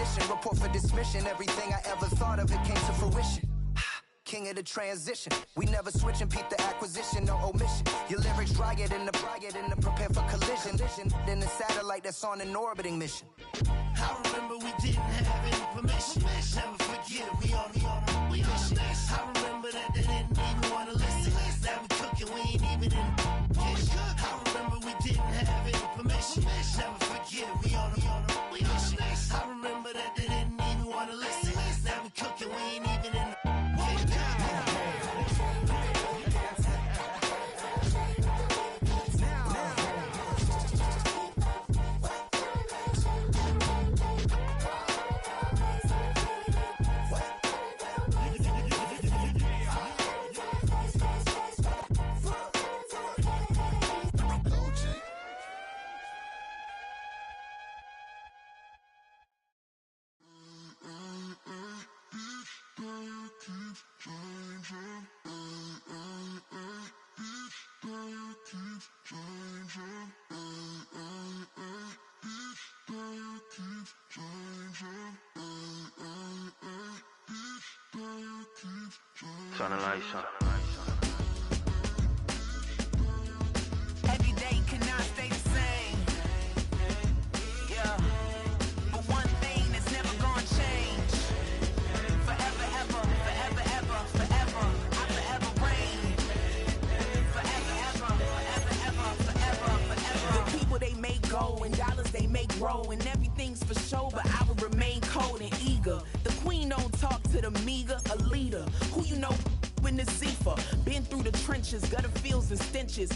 position, report for dismission. Everything I ever thought of, it came to fruition. King of the transition. We never switch and peep the acquisition, no omission. Your lyrics dry it in the prepare for collision. Then the satellite that's on an orbiting mission. I remember we didn't have any permission. Never forget it, we on a mission. I remember that they didn't even want to listen. Now we cooking, we ain't even in the kitchen. I remember we didn't have any permission. Never forget it, we on a mission. I remember that they didn't even want to listen. Now we cooking, we ain't even in the Sun and light, sun. Every day cannot stay the same. Yeah. But one thing that's never gonna change. Forever, ever, forever, ever, forever. I forever reign. Forever, ever, forever, ever, forever, forever. The people they make go and dollars they make grow. And everything's for show, but I will remain cold and eager. The queen don't talk to the meager, a leader. Who you know in the Zephyr, been through the trenches, gutter fields and stenches.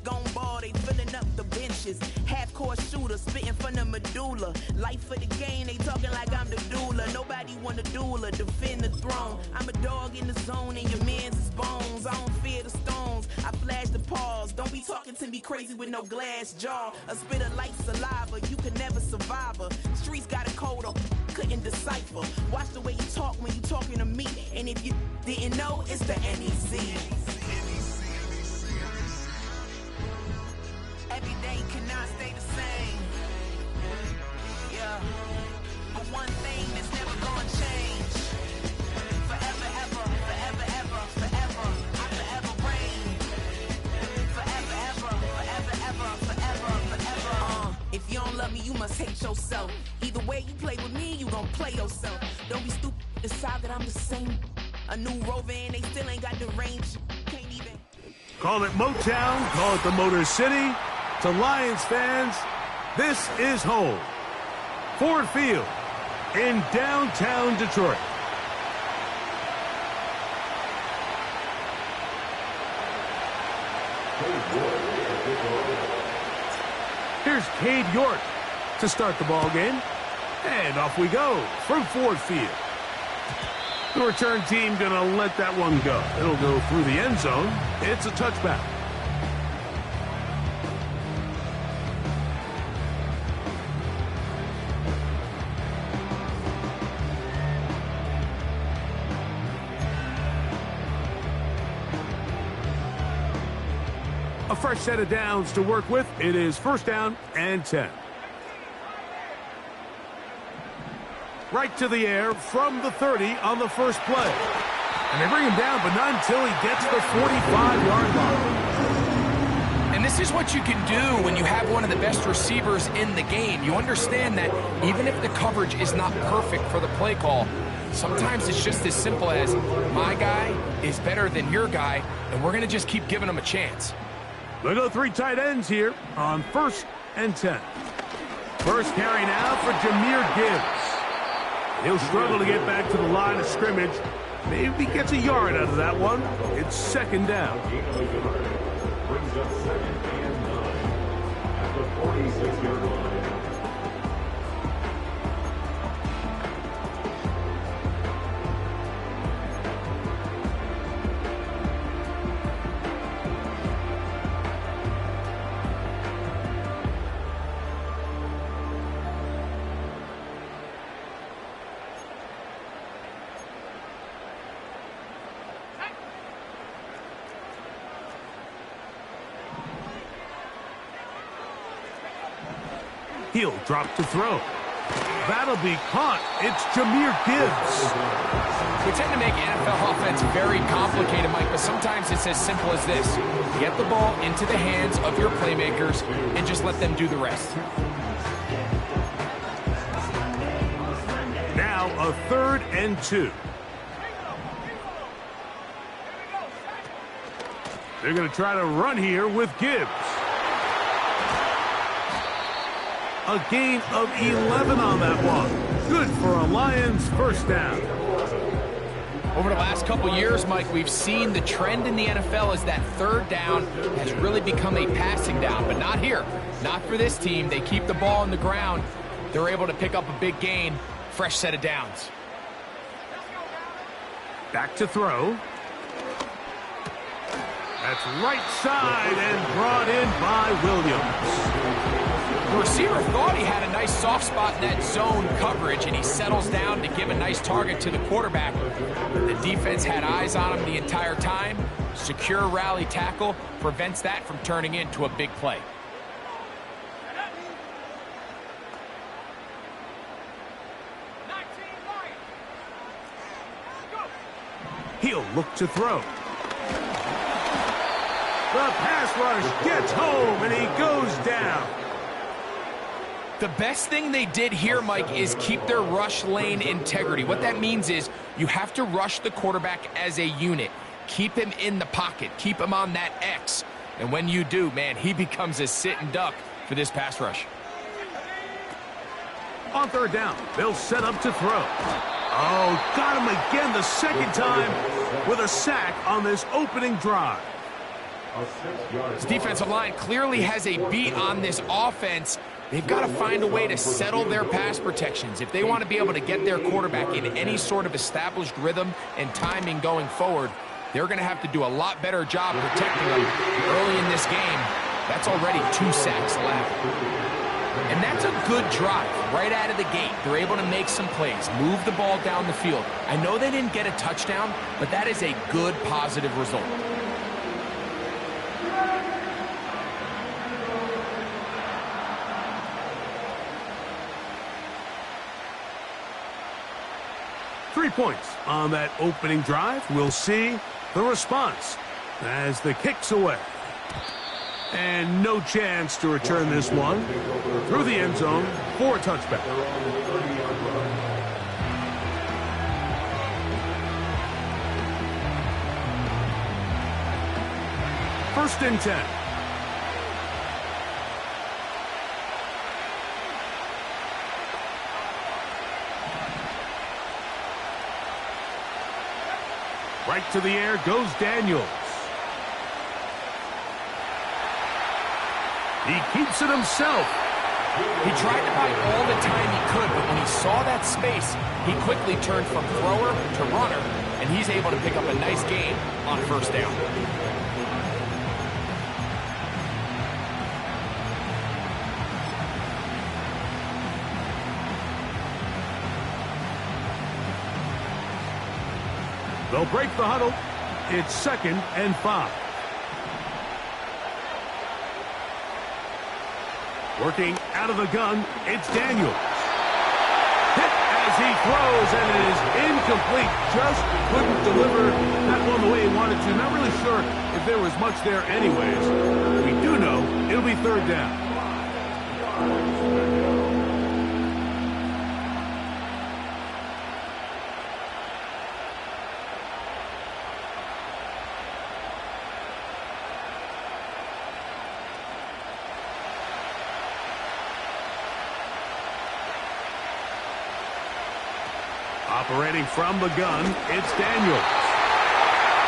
Gone ball, they filling up the benches. Half-court shooter, spitting from the medulla. Life for the game, they talking like I'm the doula. Nobody want a doula, defend the throne. I'm a dog in the zone and your man's is bones. I don't fear the stones, I flash the paws. Don't be talking to me crazy with no glass jaw. A spit of light saliva, you can never survive her. Streets got a code up, couldn't decipher. Watch the way you talk when you talking to me. And if you didn't know, it's the NEC. Every day cannot stay the same. Yeah. But one thing that's never gonna change. Forever, ever, forever, ever, forever. I forever reign. Forever, ever, forever, ever, forever, forever. If you don't love me, you must hate yourself. Either way you play with me, you gon' play yourself. Don't be stupid, decide that I'm the same. A new Rover and they still ain't got the range. Can't even. Call it Motown, call it the Motor City. To Lions fans, this is home. Ford Field in downtown Detroit. Here's Cade York to start the ball game. And off we go from Ford Field. The return team gonna let that one go. It'll go through the end zone. It's a touchback. A fresh set of downs to work with. It is first down and 10. Right to the air from the 30 on the first play. And they bring him down, but not until he gets the 45-yard line. And this is what you can do when you have one of the best receivers in the game. You understand that even if the coverage is not perfect for the play call, sometimes it's just as simple as my guy is better than your guy, and we're going to just keep giving him a chance. They go three tight ends here on first and 10. First carry now for Jahmyr Gibbs. He'll struggle to get back to the line of scrimmage. Maybe gets a yard out of that one. It's second down. Brings up second and 9 at the 46-yard line. He'll drop to throw. That'll be caught. It's Jahmyr Gibbs. We tend to make NFL offense very complicated, Mike, but sometimes it's as simple as this. Get the ball into the hands of your playmakers and just let them do the rest. Now a 3rd and 2. They're going to try to run here with Gibbs. A gain of 11 on that one. Good for a Lions first down. Over the last couple years, Mike, we've seen the trend in the NFL is that 3rd down has really become a passing down, but not here. Not for this team. They keep the ball on the ground. They're able to pick up a big gain. Fresh set of downs. Back to throw. That's right side and brought in by Williams. The receiver thought he had a nice soft spot in that zone coverage, and he settles down to give a nice target to the quarterback. The defense had eyes on him the entire time. Secure rally tackle prevents that from turning into a big play. He'll look to throw. The pass rush gets home, and he goes down. The best thing they did here, Mike, is keep their rush lane integrity. What that means is you have to rush the quarterback as a unit. Keep him in the pocket. Keep him on that X. And when you do, man, he becomes a sit-and duck for this pass rush. On 3rd down, they'll set up to throw. Oh, got him again the 2nd time with a sack on this opening drive. This defensive line clearly has a beat on this offense. They've got to find a way to settle their pass protections. If they want to be able to get their quarterback in any sort of established rhythm and timing going forward, they're going to have to do a lot better job protecting them early in this game. That's already 2 sacks allowed. And that's a good drive right out of the gate. They're able to make some plays, move the ball down the field. I know they didn't get a touchdown, but that is a good, positive result. Three points on that opening drive. We'll see the response as the kick's away. And no chance to return this one through the end zone for a touchback. First and 10. Right to the air goes Daniels. He keeps it himself. He tried to buy all the time he could, but when he saw that space, he quickly turned from thrower to runner, and he's able to pick up a nice gain on 1st down. They'll break the huddle. It's 2nd and 5. Working out of the gun, it's Daniels. Hit as he throws, and it is incomplete. Just couldn't deliver that one the way he wanted to. Not really sure if there was much there anyways. We do know it'll be 3rd down. Operating from the gun, it's Daniels.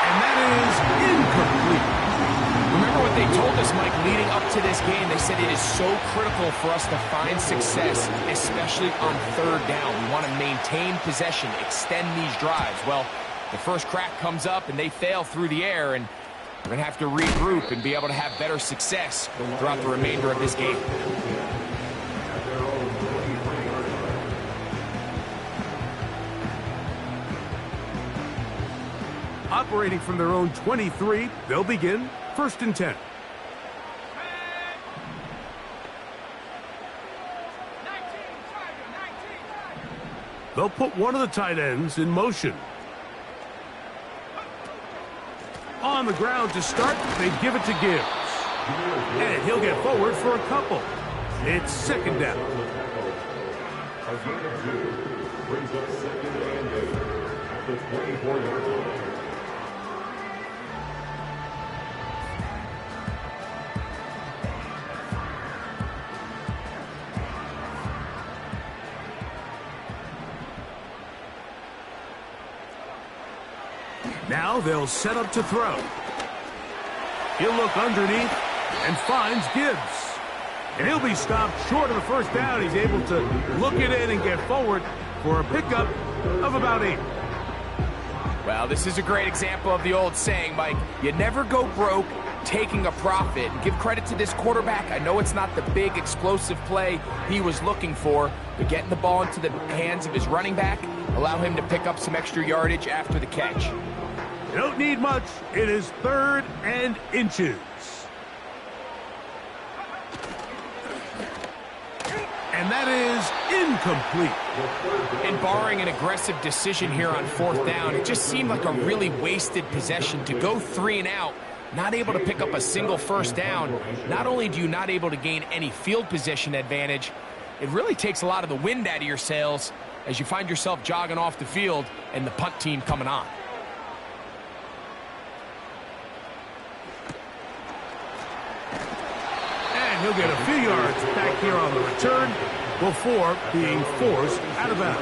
And that is incomplete. Remember what they told us, Mike, leading up to this game? They said it is so critical for us to find success, especially on 3rd down. We want to maintain possession, extend these drives. Well, the first crack comes up, and they fail through the air, and we're going to have to regroup and be able to have better success throughout the remainder of this game. Operating from their own 23, they'll begin 1st and 10. They'll put one of the tight ends in motion. On the ground to start, they give it to Gibbs. And he'll get forward for a couple. It's second down. A gain of 2 brings up second and 8 at the 24-yard line. Now they'll set up to throw. He'll look underneath and finds Gibbs. And he'll be stopped short of the first down. He's able to look it in and get forward for a pickup of about 8. Well, this is a great example of the old saying, Mike, you never go broke taking a profit. And give credit to this quarterback. I know it's not the big explosive play he was looking for, but getting the ball into the hands of his running back, allow him to pick up some extra yardage after the catch. You don't need much. It is 3rd and inches. And that is incomplete. And barring an aggressive decision here on 4th down, it just seemed like a really wasted possession to go 3 and out, not able to pick up a single first down. Not only do you not able to gain any field position advantage, it really takes a lot of the wind out of your sails as you find yourself jogging off the field and the punt team coming on. He'll get a few yards back here on the return before being forced out of bounds.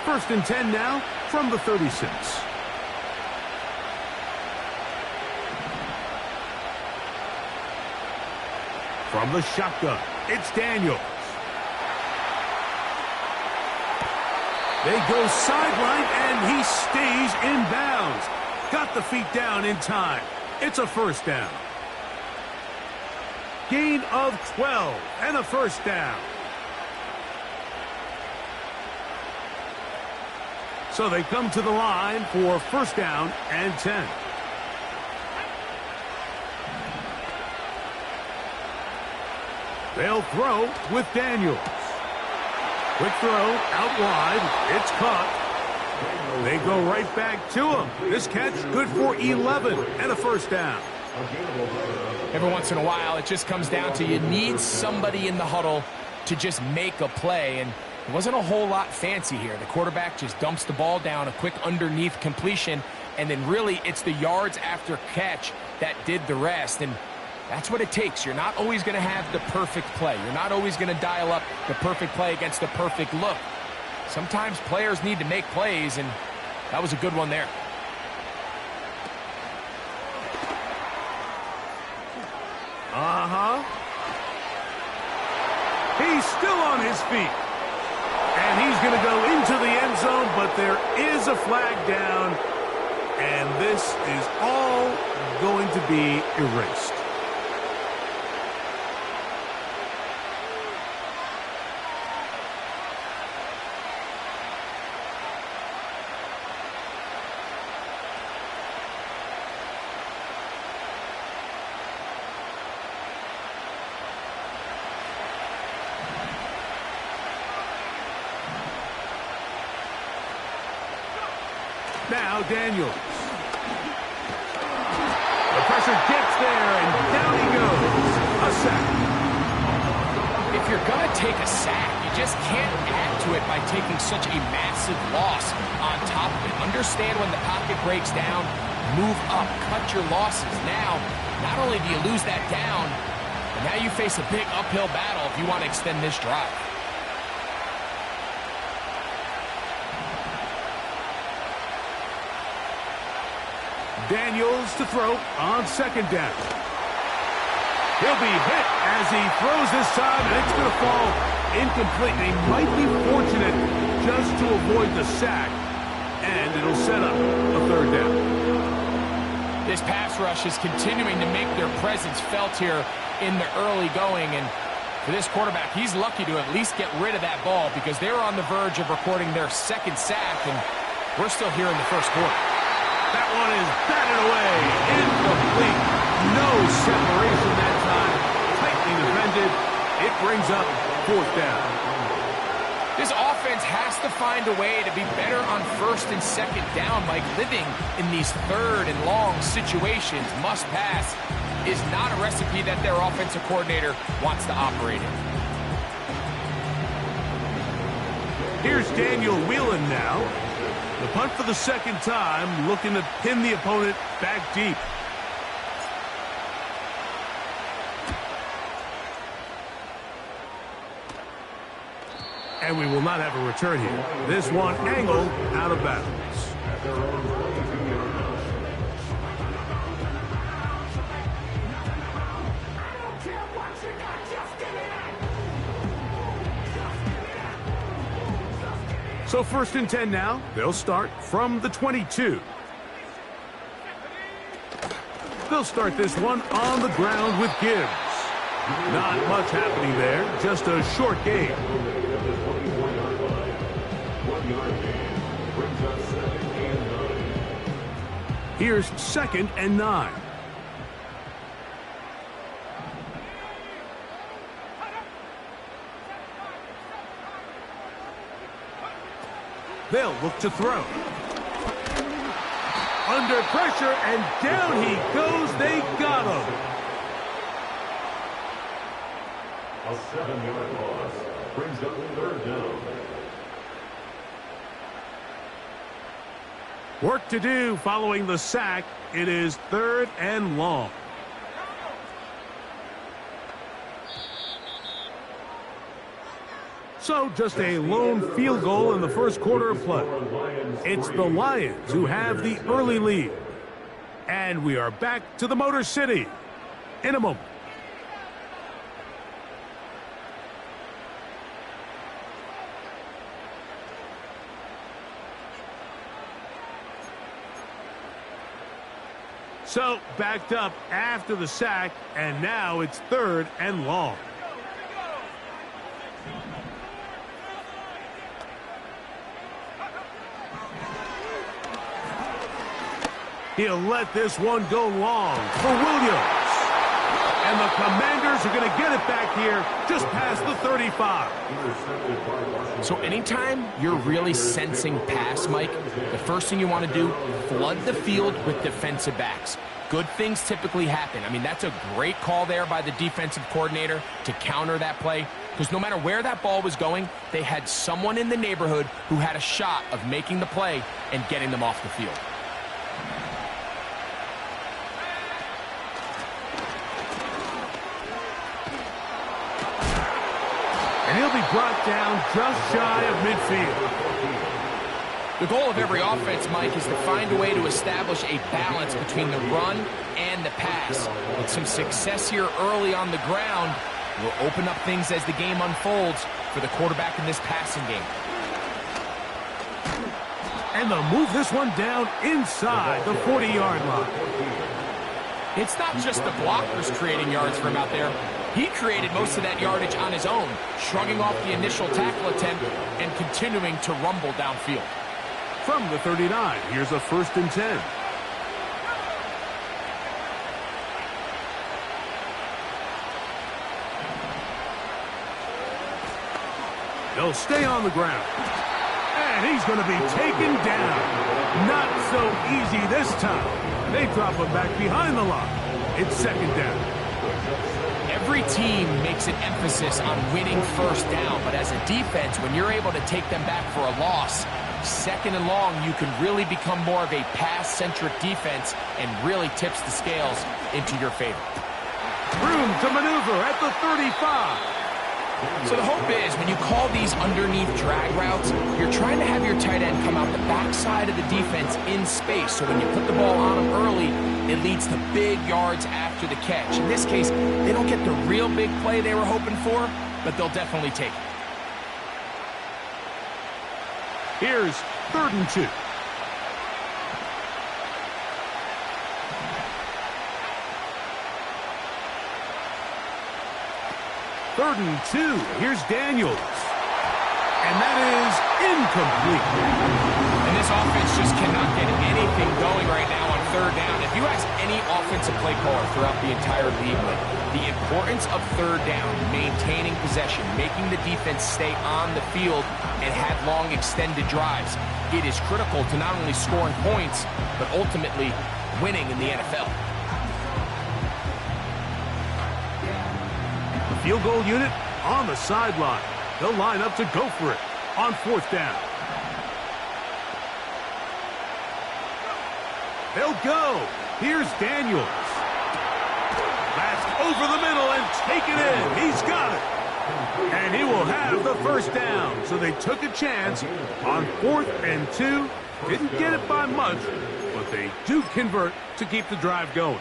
First and 10 now from the 36. From the shotgun, it's Daniels. They go sideline, and he stays in bounds. Got the feet down in time. It's a first down. Gain of 12 and a first down. So they come to the line for first down and 10. They'll throw with Daniels. Quick throw out wide. It's caught. They go right back to him. This catch good for 11 and a first down. Every once in a while, it just comes down to you need somebody in the huddle to just make a play. And it wasn't a whole lot fancy here. The quarterback just dumps the ball down, a quick underneath completion, and then really it's the yards after catch that did the rest. And that's what it takes. You're not always going to have the perfect play. You're not always going to dial up the perfect play against the perfect look. Sometimes players need to make plays, and that was a good one there. He's still on his feet. And he's going to go into the end zone, but there is a flag down, and this is all going to be erased. Now Daniels. The pressure gets there, and down he goes. A sack. If you're going to take a sack, you just can't add to it by taking such a massive loss on top of it. Understand when the pocket breaks down, move up, cut your losses. Now, not only do you lose that down, but now you face a big uphill battle if you want to extend this drive. Daniels to throw on second down. He'll be hit as he throws this time, and it's going to fall incomplete. They might be fortunate just to avoid the sack, and it'll set up a third down. This pass rush is continuing to make their presence felt here in the early going, and For this quarterback, he's lucky to at least get rid of that ball because they were on the verge of recording their second sack, and we're still here in the first quarter. That one is batted away. Incomplete. No separation that time. Tightly defended. It brings up fourth down. This offense has to find a way to be better on first and second down, Mike. Living in these third and long situations, must pass, is not a recipe that their offensive coordinator wants to operate in. Here's Daniel Whelan now. The punt for the second time, looking to pin the opponent back deep. And we will not have a return here. This one angled out of bounds. So first and 10 now. They'll start from the 22. They'll start this one on the ground with Gibbs. Not much happening there, just a short game. Here's 2nd and 9. They'll look to throw. Under pressure, and down he goes. They got him. A 7-yard loss brings up 3rd down. Work to do following the sack. It is 3rd and long. So just a lone field goal in the first quarter of play. It's the Lions who have the early lead. And we are back to the Motor City in a moment. So backed up after the sack, and now it's 3rd and long. He'll let this one go long for Williams. And the Commanders are going to get it back here just past the 35. So anytime you're really sensing pass, Mike, the first thing you want to do, flood the field with defensive backs. Good things typically happen. I mean, that's a great call there by the defensive coordinator to counter that play, because no matter where that ball was going, they had someone in the neighborhood who had a shot of making the play and getting them off the field. And he'll be brought down just shy of midfield. The goal of every offense, Mike, is to find a way to establish a balance between the run and the pass. With some success here early on the ground, will open up things as the game unfolds for the quarterback in this passing game. And they'll move this one down inside the 40-yard line. It's not just the blockers creating yards for him out there. He created most of that yardage on his own, shrugging off the initial tackle attempt and continuing to rumble downfield. From the 39, here's a 1st and 10. They'll stay on the ground. And he's going to be taken down. Not so easy this time. They drop him back behind the line. It's 2nd down. Every team makes an emphasis on winning first down, but as a defense, when you're able to take them back for a loss, 2nd and long, you can really become more of a pass-centric defense and really tips the scales into your favor. Room to maneuver at the 35. So the hope is when you call these underneath drag routes, you're trying to have your tight end come out the backside of the defense in space. So when you put the ball on him early, it leads to big yards after the catch. In this case, they don't get the real big play they were hoping for, but they'll definitely take it. Here's 3rd and 2. 3rd and 2. Here's Daniels. And that is incomplete. And this offense just cannot get anything going right now on 3rd down. If you ask any offensive play caller throughout the entire league, the importance of 3rd down, maintaining possession, making the defense stay on the field and have long extended drives, it is critical to not only scoring points, but ultimately winning in the NFL. The field goal unit on the sideline. They'll line up to go for it on 4th down. They'll go. Here's Daniels. That's over the middle and taken in. He's got it. And he will have the 1st down. So they took a chance on 4th and 2. Didn't get it by much, but they do convert to keep the drive going.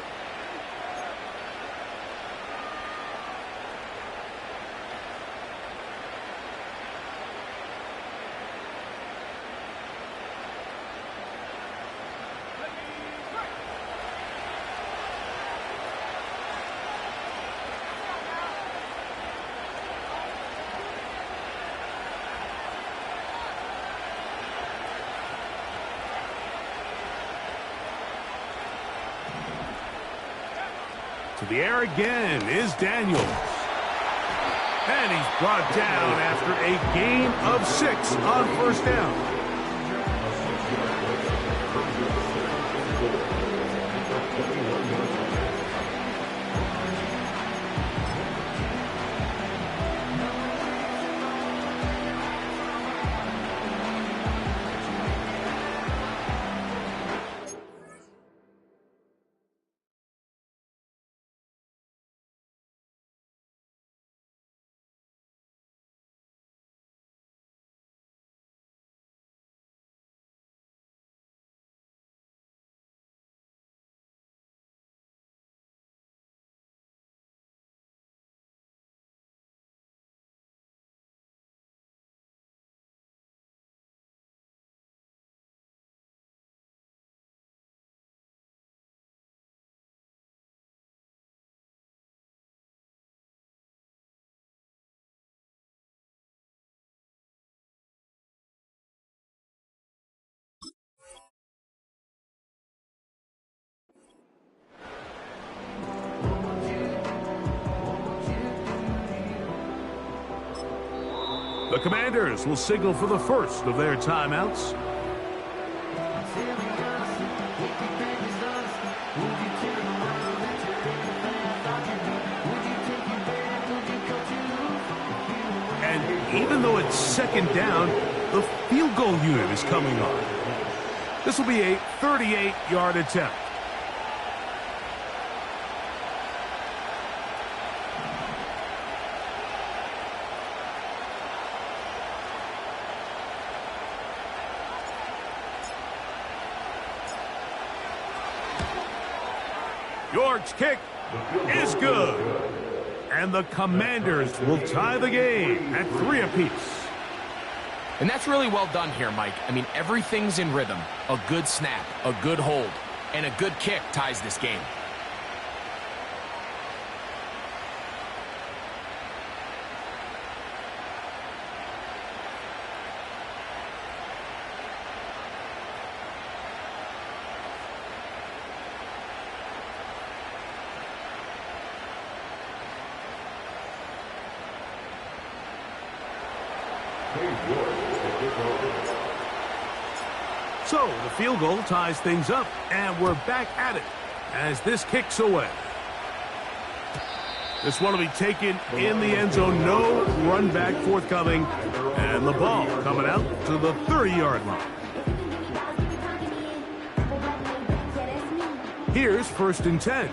To the air again is Daniels. And he's brought down after a gain of 6 on 1st down. The Commanders will signal for the first of their timeouts. And even though it's 2nd down, the field goal unit is coming on. This will be a 38-yard attempt. York's kick is good. And the Commanders will tie the game at 3 apiece. And that's really well done here, Mike. I mean, everything's in rhythm. A good snap, a good hold, and a good kick ties this game. So the field goal ties things up, and we're back at it as this kicks away. This one will be taken in the end zone. No run back forthcoming, and the ball coming out to the 30-yard line. Here's 1st and 10.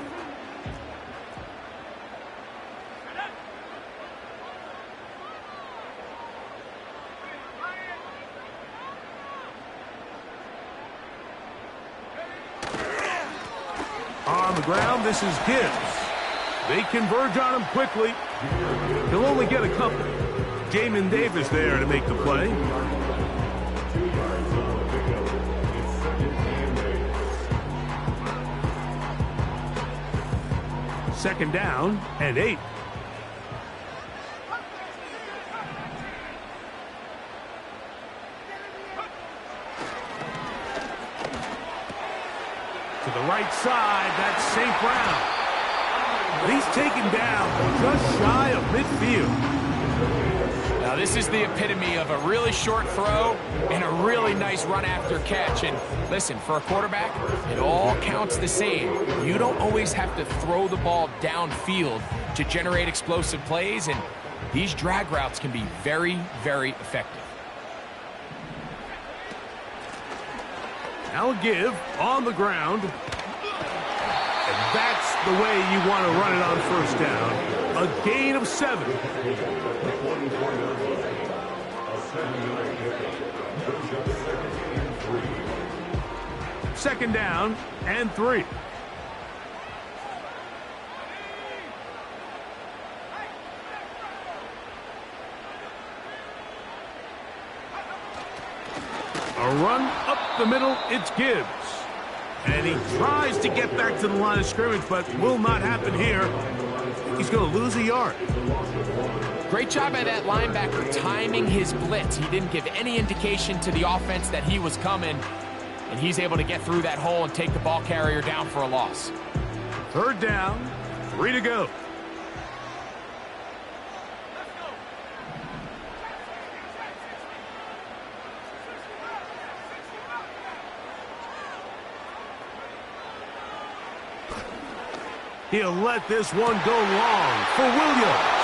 On the ground, this is Gibbs. They converge on him quickly. He'll only get a couple. Gmen Davis there to make the play. Second down and 8. the right side. That's St. Brown. He's taken down just shy of midfield. Now, this is the epitome of a really short throw and a really nice run after catch. And listen, for a quarterback, it all counts the same. You don't always have to throw the ball downfield to generate explosive plays, and these drag routes can be very, very effective. Now a give on the ground. And that's the way you want to run it on first down. A gain of 7. Second down and 3. A run up the middle, it's Gibbs. And he tries to get back to the line of scrimmage, but will not happen here. He's going to lose a yard. Great job by that linebacker timing his blitz. He didn't give any indication to the offense that he was coming, and he's able to get through that hole and take the ball carrier down for a loss. Third down, 3 to go. He'll let this one go long for Williams.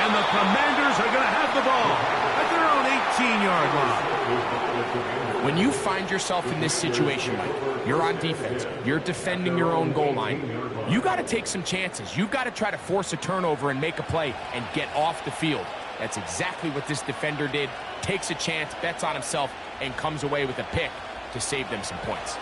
And the Commanders are going to have the ball at their own 18-yard line. When you find yourself in this situation, Mike, you're on defense, you're defending your own goal line, you got to take some chances. You got to try to force a turnover and make a play and get off the field. That's exactly what this defender did. Takes a chance, bets on himself, and comes away with a pick to save them some points.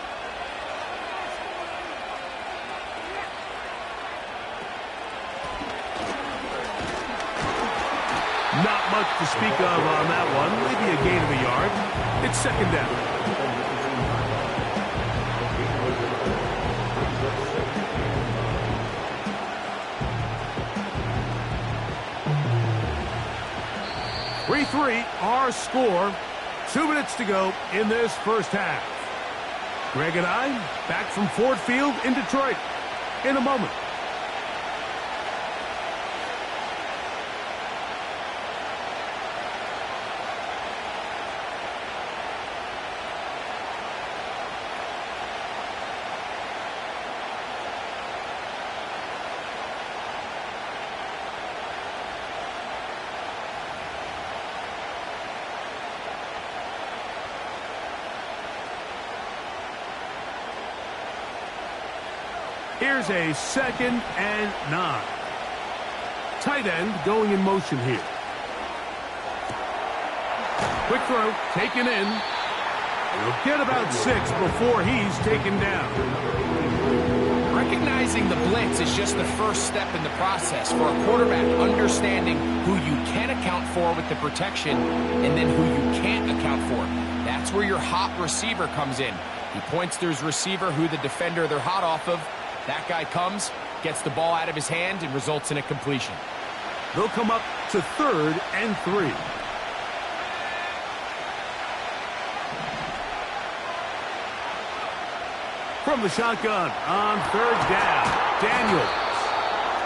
Not much to speak of on that one. Maybe a gain of a yard. It's second down. (3-3) our score. 2 minutes to go in this first half. Greg and I back from Ford Field in Detroit in a moment. Here's a 2nd and 9. Tight end going in motion here. Quick throw, taken in. He'll get about 6 before he's taken down. Recognizing the blitz is just the first step in the process for a quarterback, understanding who you can account for with the protection and then who you can't account for. That's where your hot receiver comes in. He points to his receiver, who the defender they're hot off of. That guy comes, gets the ball out of his hand, and results in a completion. They'll come up to 3rd and 3. From the shotgun on 3rd down, Daniels.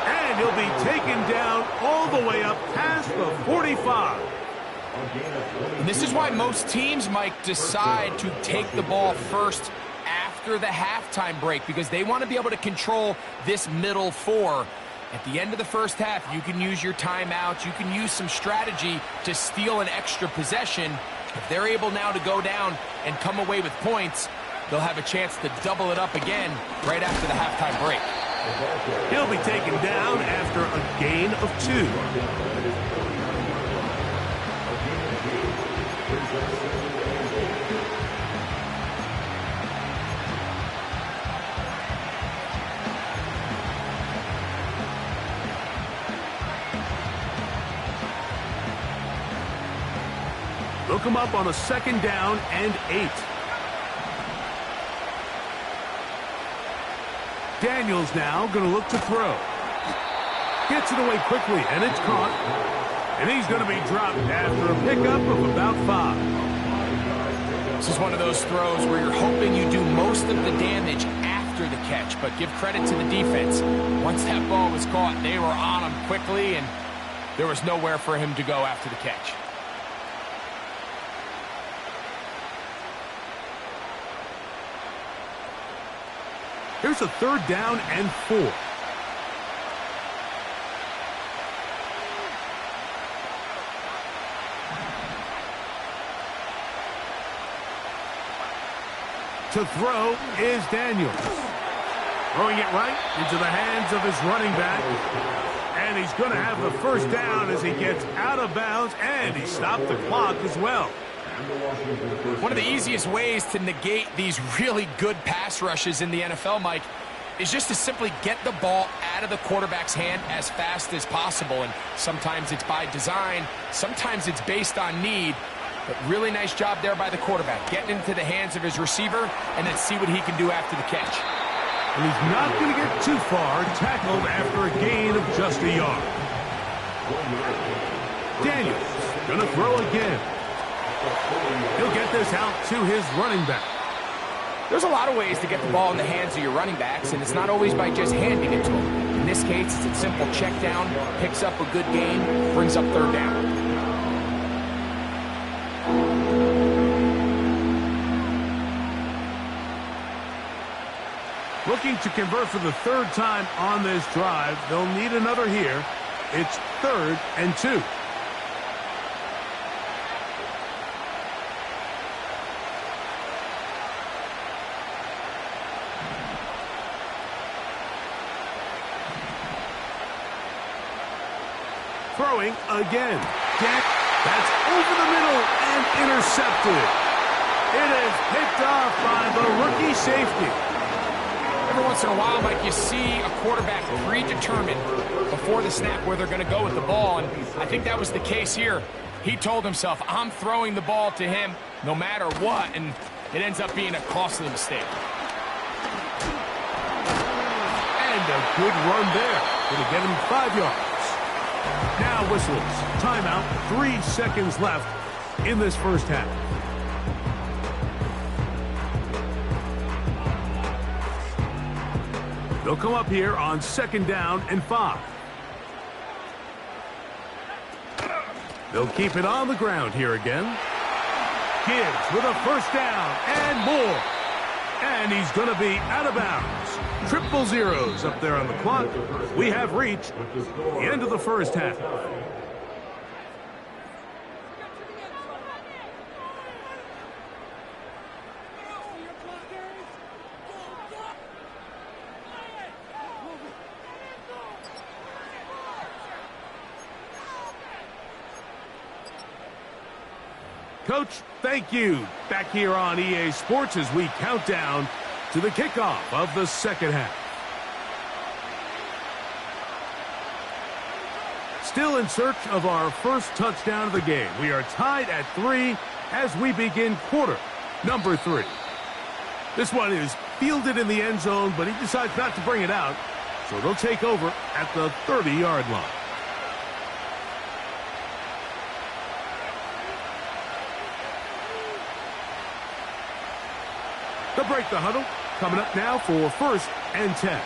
And he'll be taken down all the way up past the 45. And this is why most teams, Mike, decide to take the ball first after the halftime break, because they want to be able to control this middle 4. At the end of the first half, you can use your timeouts, you can use some strategy to steal an extra possession. If they're able now to go down and come away with points, they'll have a chance to double it up again right after the halftime break. He'll be taken down after a gain of 2. They'll come up on a 2nd down and 8. Daniels now going to look to throw. Gets it away quickly, and it's caught. And he's going to be dropped after a pickup of about 5. This is one of those throws where you're hoping you do most of the damage after the catch, but give credit to the defense. Once that ball was caught, they were on him quickly, and there was nowhere for him to go after the catch. Here's a 3rd down and 4. To throw is Daniels. Throwing it right into the hands of his running back. And he's going to have the 1st down as he gets out of bounds, and he stopped the clock as well. One of the easiest ways to negate these really good pass rushes in the NFL, Mike, is just to simply get the ball out of the quarterback's hand as fast as possible. And sometimes it's by design, sometimes it's based on need. But really nice job there by the quarterback, getting into the hands of his receiver, and then see what he can do after the catch. And he's not going to get too far, tackled after a gain of just a yard. Daniels going to throw again. He'll get this out to his running back. There's a lot of ways to get the ball in the hands of your running backs, and it's not always by just handing it to them. In this case, it's a simple check down, picks up a good gain, brings up 3rd down. Looking to convert for the 3rd time on this drive. They'll need another here. It's 3rd and 2. Throwing again. That's over the middle and intercepted. It is picked off by the rookie safety. Every once in a while, Mike, you see a quarterback predetermined before the snap where they're going to go with the ball, and I think that was the case here. He told himself, I'm throwing the ball to him no matter what, and it ends up being a costly mistake. And a good run there. Going to get him 5 yards. Now whistles. Timeout. 3 seconds left in this 1st half. They'll come up here on 2nd down and 5. They'll keep it on the ground here again. Gibbs with a 1st down and more. And he's going to be out of bounds. 000 up there on the clock. We have reached the end of the 1st half. Coach, thank you. Back here on EA Sports as we count down to the kickoff of the 2nd half. Still in search of our 1st touchdown of the game. We are tied at 3 as we begin quarter number 3. This one is fielded in the end zone, but he decides not to bring it out, so they'll take over at the 30-yard line. They'll break the huddle. Coming up now for 1st and 10.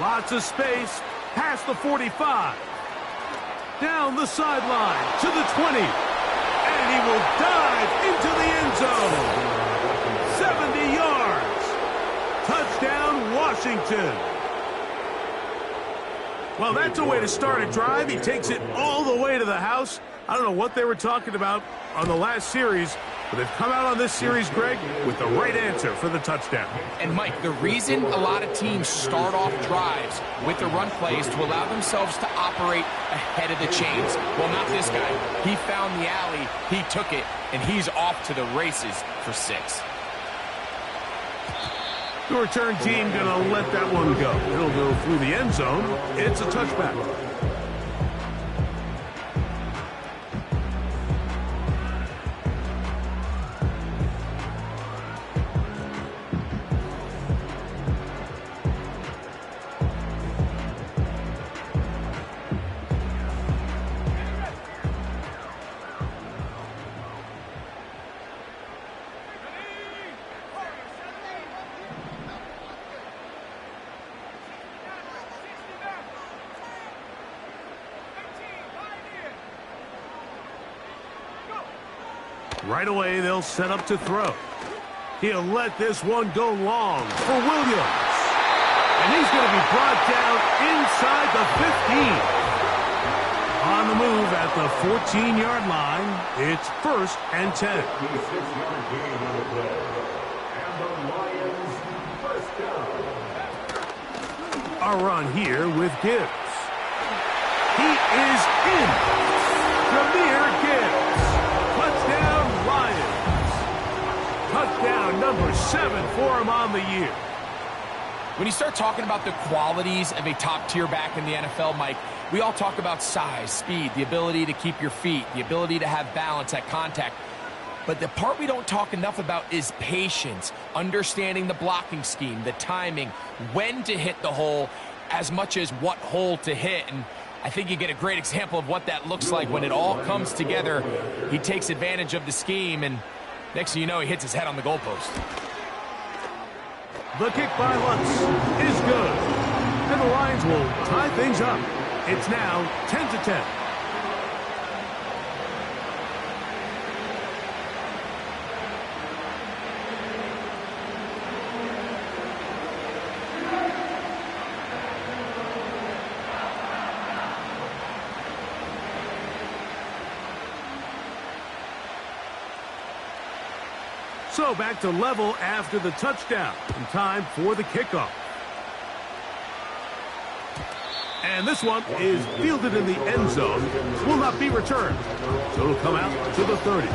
Lots of space. Past the 45. Down the sideline to the 20. And he will dive into the end zone. 70 yards. Touchdown, Washington. Well, that's a way to start a drive. He takes it all the way to the house. I don't know what they were talking about on the last series, but they've come out on this series, Greg, with the right answer for the touchdown. And, Mike, the reason a lot of teams start off drives with the run play is to allow themselves to operate ahead of the chains. Well, not this guy. He found the alley, he took it, and he's off to the races for 6. The return team going to let that one go. It'll go through the end zone. It's a touchback. Right away, they'll set up to throw. He'll let this one go long for Williams. And he's going to be brought down inside the 15. On the move at the 14-yard line, it's 1st and 10. 56-yard gain on the play. And the Lions first down. A run here with Gibbs. He is in. Jameer Gibbs. Touchdown, Lions. Touchdown number 7 for him on the year. When you start talking about the qualities of a top-tier back in the NFL, Mike, we all talk about size, speed, the ability to keep your feet, the ability to have balance at contact. But the part we don't talk enough about is patience, understanding the blocking scheme, the timing, when to hit the hole, as much as what hole to hit. And I think you get a great example of what that looks like when it all comes together. He takes advantage of the scheme, and next thing you know, he hits his head on the goalpost. The kick by Lutz is good. And the Lions will tie things up. It's now 10-10. So back to level after the touchdown. And time for the kickoff. And this one is fielded in the end zone. Will not be returned. So it'll come out to the 30.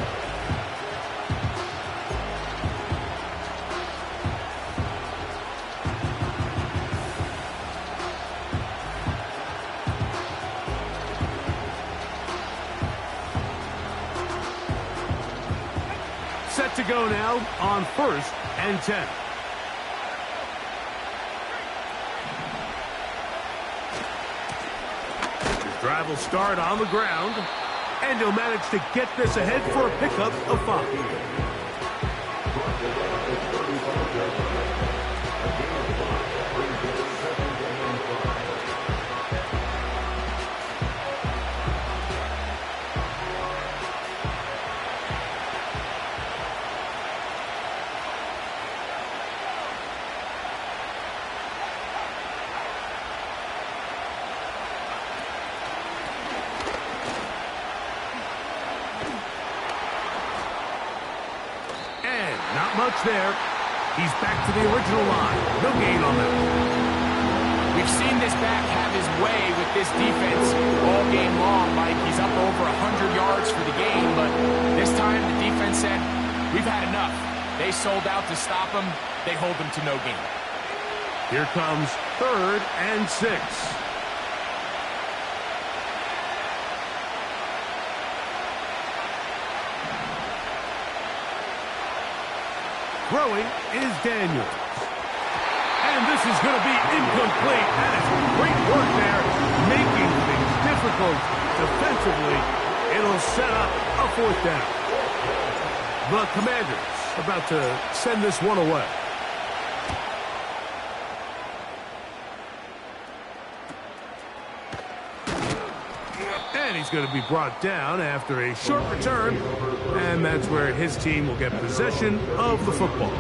Set to go now on 1st and 10. Drive will start on the ground, and he'll manage to get this ahead for a pickup of 5. Not much there. He's back to the original line. No gain on that. We've seen this back have his way with this defense all game long, Mike. He's up over 100 yards for the game, but this time the defense said, we've had enough. They sold out to stop him. They hold him to no gain. Here comes 3rd and 6. Throwing is Daniels. And this is going to be incomplete. That is great work there, making things difficult defensively. It'll set up a 4th down. The Commanders about to send this one away. And he's going to be brought down after a short return. And that's where his team will get possession of the football.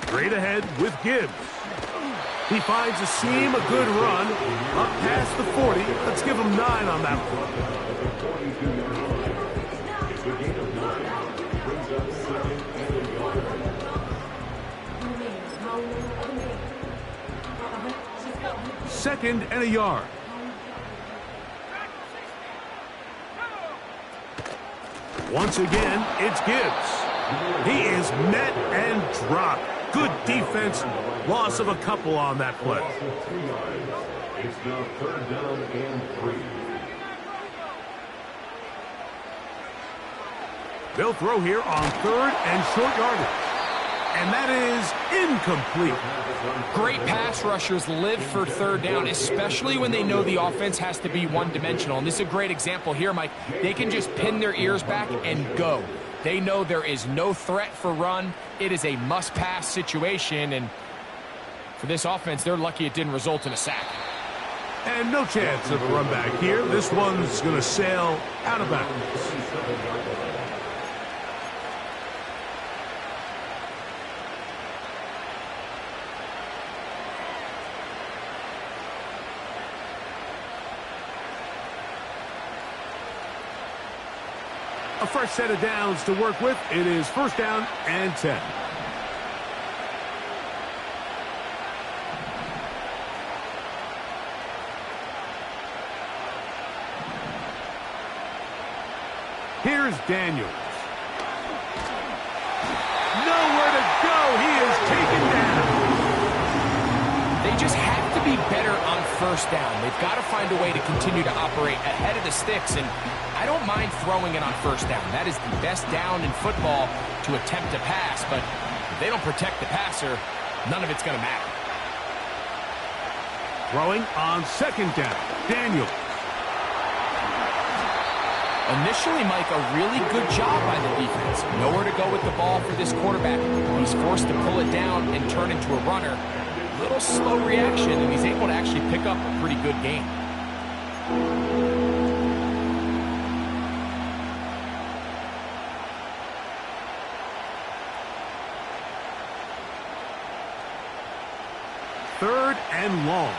Straight ahead with Gibbs. He finds a seam, a good run, up past the 40. Let's give him 9 on that one. Second and a yard. Once again, it's Gibbs. He is met and dropped. Good defense. Loss of a couple on that play. It's now 3rd down and 3. They'll throw here on 3rd and short yardage. And that is incomplete. Great pass rushers live for third down, especially when they know the offense has to be one-dimensional. And this is a great example here, Mike. They can just pin their ears back and go. They know there is no threat for run. It is a must-pass situation, and for this offense, they're lucky it didn't result in a sack. And no chance of a run back here. This one's going to sail out of bounds. A fresh set of downs to work with. It is first down and 10. Here's Daniels. Nowhere to go. He is taken down. They just have to be better on first down. They've got to find a way to continue to operate ahead of the sticks, and I don't mind throwing it on first down. That is the best down in football to attempt to pass, but if they don't protect the passer, none of it's going to matter. Throwing on second down. Daniels. Initially, Mike, a really good job by the defense. Nowhere to go with the ball for this quarterback. He's forced to pull it down and turn into a runner. Little slow reaction, and he's able to actually pick up a pretty good gain. Third and long.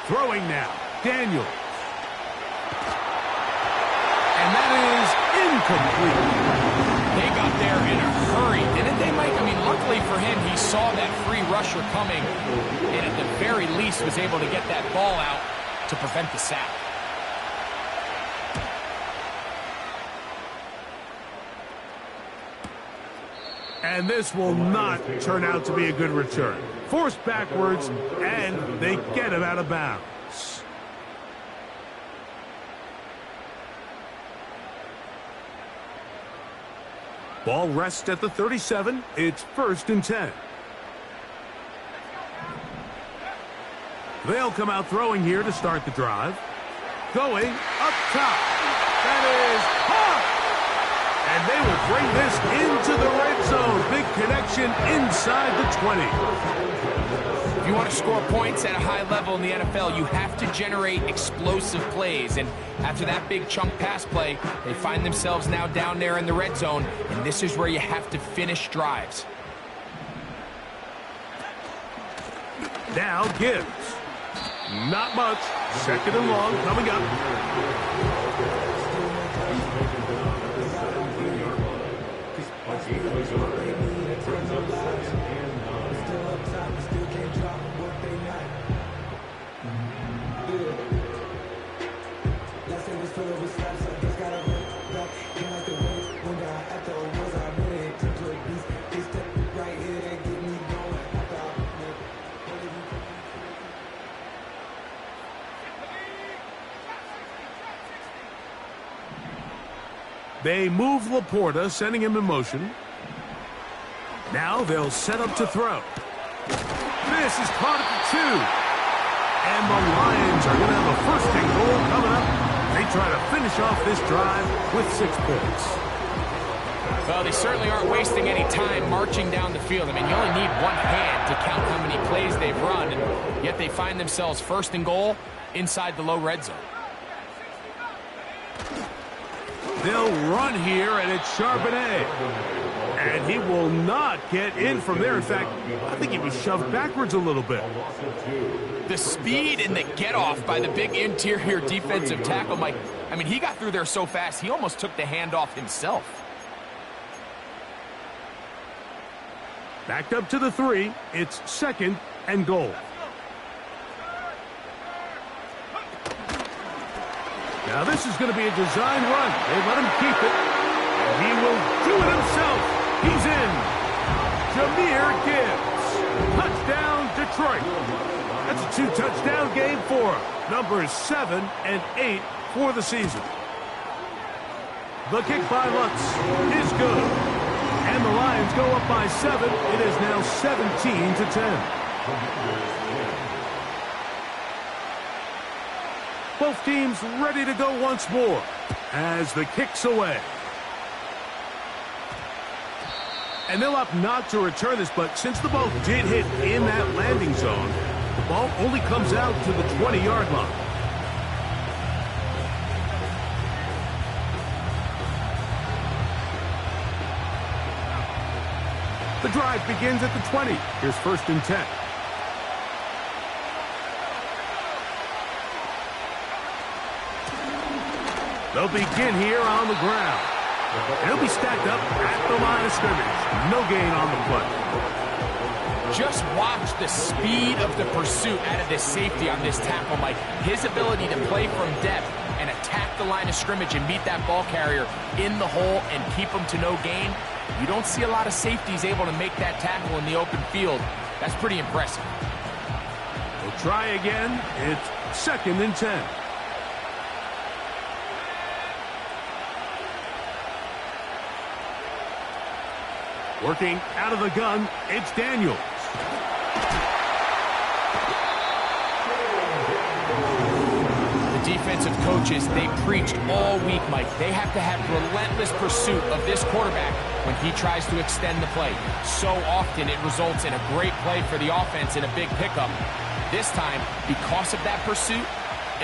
Throwing now, Daniels. And that is incomplete. They got there in a hurry, didn't they, Mike? I mean, luckily for him, he saw that free rusher coming, and at the very least was able to get that ball out to prevent the sack. And this will not turn out to be a good return. Forced backwards, and they get him out of bounds. Ball rests at the 37. It's first and 10. They'll come out throwing here to start the drive. Going up top. That is hot. And they will bring this into the red zone. Big connection inside the 20. If you want to score points at a high level in the NFL, you have to generate explosive plays. And after that big chunk pass play, they find themselves now down there in the red zone. And this is where you have to finish drives. Now Gibbs. Not much. Second and long coming up. They move Laporta, sending him in motion. Now they'll set up to throw. This is caught at the 2. And the Lions are going to have a first and goal coming up. They try to finish off this drive with 6 points. Well, they certainly aren't wasting any time marching down the field. I mean, you only need one hand to count how many plays they've run, and yet they find themselves first and goal inside the low red zone. They'll run here, and it's Charbonnet. And he will not get in from there. In fact, I think he was shoved backwards a little bit. The speed and the get-off by the big interior defensive tackle, Mike. I mean, he got through there so fast, he almost took the handoff himself. Backed up to the 3. It's second and goal. Now this is going to be a design run. They let him keep it. And he will do it himself. He's in. Jahmyr Gibbs. Touchdown, Detroit. That's a 2-touchdown game for him. Numbers 7 and 8 for the season. The kick by Lutz is good. And the Lions go up by 7. It is now 17-10. Both teams ready to go once more as the kick's away. And they'll opt not to return this, but since the ball did hit in that landing zone, the ball only comes out to the 20-yard line. The drive begins at the 20. Here's 1st and 10. They'll begin here on the ground. He'll be stacked up at the line of scrimmage. No gain on the play. Just watch the speed of the pursuit out of this safety on this tackle, Mike. His ability to play from depth and attack the line of scrimmage and meet that ball carrier in the hole and keep him to no gain. You don't see a lot of safeties able to make that tackle in the open field. That's pretty impressive. We'll try again. It's 2nd and 10. Working out of the gun, it's Daniels. The defensive coaches, they preached all week, Mike. They have to have relentless pursuit of this quarterback when he tries to extend the play. So often it results in a great play for the offense and a big pickup. This time, because of that pursuit,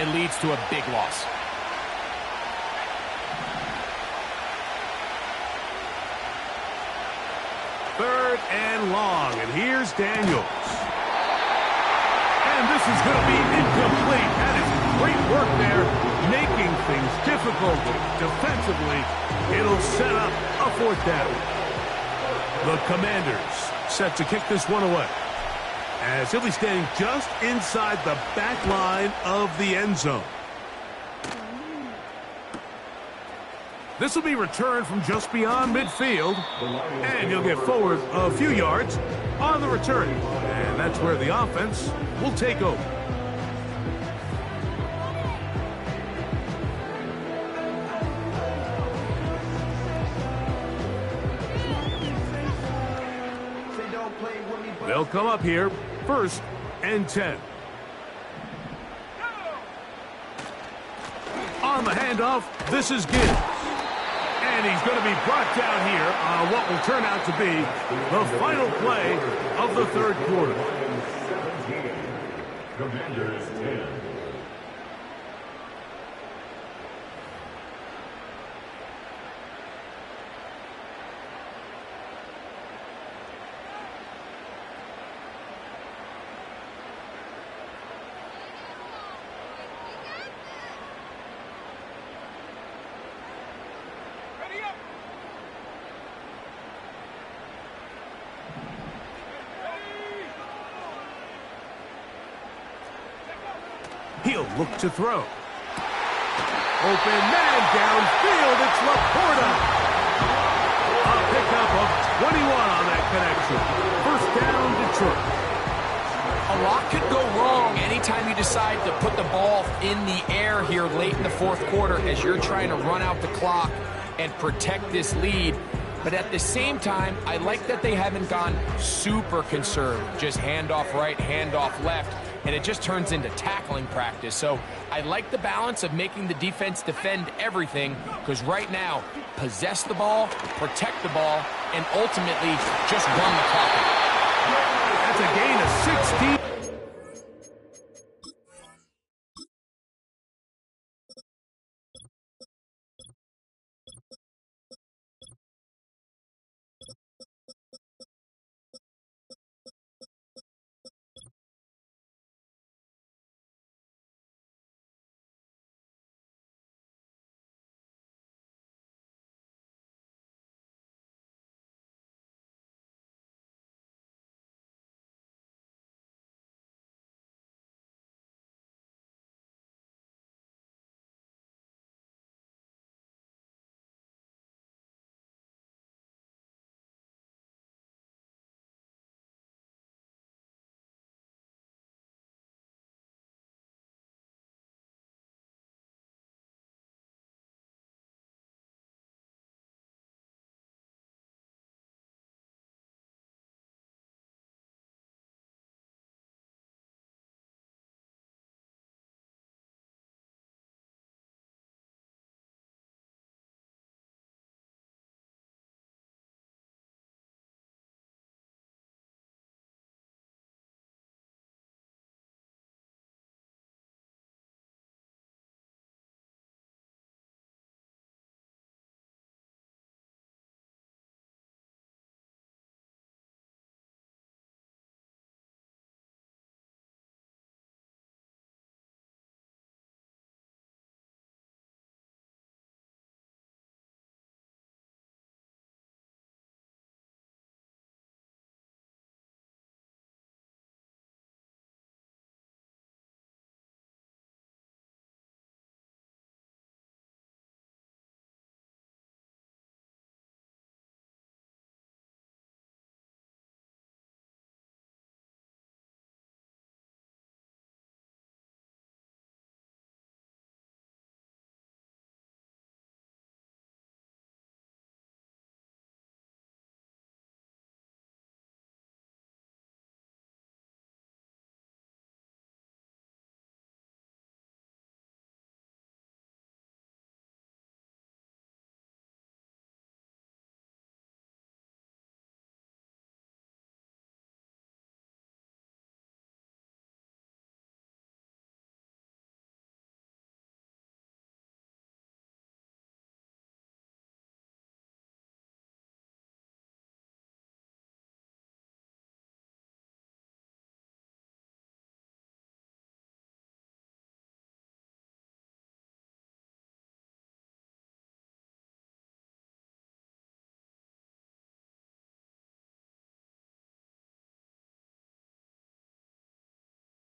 it leads to a big loss. Third and long, and here's Daniels. And this is going to be incomplete. That is great work there, making things difficult defensively. It'll set up a 4th down. The Commanders set to kick this one away, as he'll be standing just inside the back line of the end zone. This will be returned from just beyond midfield, and he'll get forward a few yards on the return. And that's where the offense will take over. They'll come up here, 1st and 10. On the handoff, this is Gibbs. And he's going to be brought down here on what will turn out to be the final play of the 3rd quarter. 17. Commanders 10. He'll look to throw. Open man downfield. It's Laporta. A pickup of 21 on that connection. 1st down, Detroit. A lot could go wrong anytime you decide to put the ball in the air here late in the 4th quarter as you're trying to run out the clock and protect this lead. But at the same time, I like that they haven't gone super conserved. Just handoff right, handoff left, and it just turns into tackling practice. So I like the balance of making the defense defend everything, because right now, possess the ball, protect the ball, and ultimately just run the clock out. That's a gain of 16.